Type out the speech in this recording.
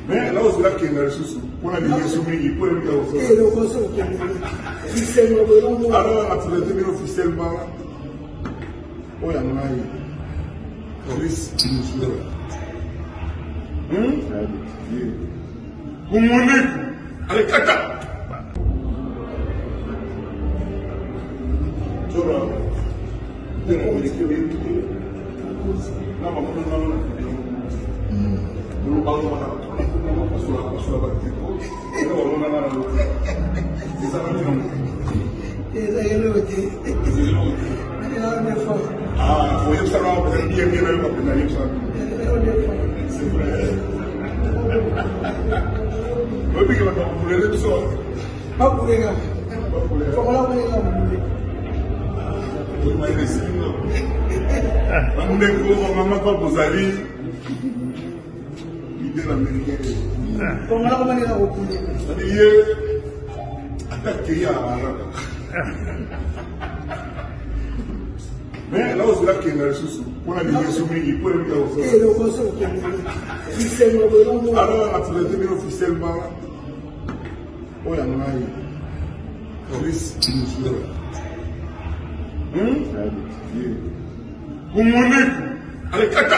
Mais là, on a qui est sous pour la ligne soumise, pour le alors, à travers le officiellement, on a un police allez, kata. Mais là, on a qui est sous pour la ligne soumise, pour le alors, à travers le officiellement, on a un police allez, kata.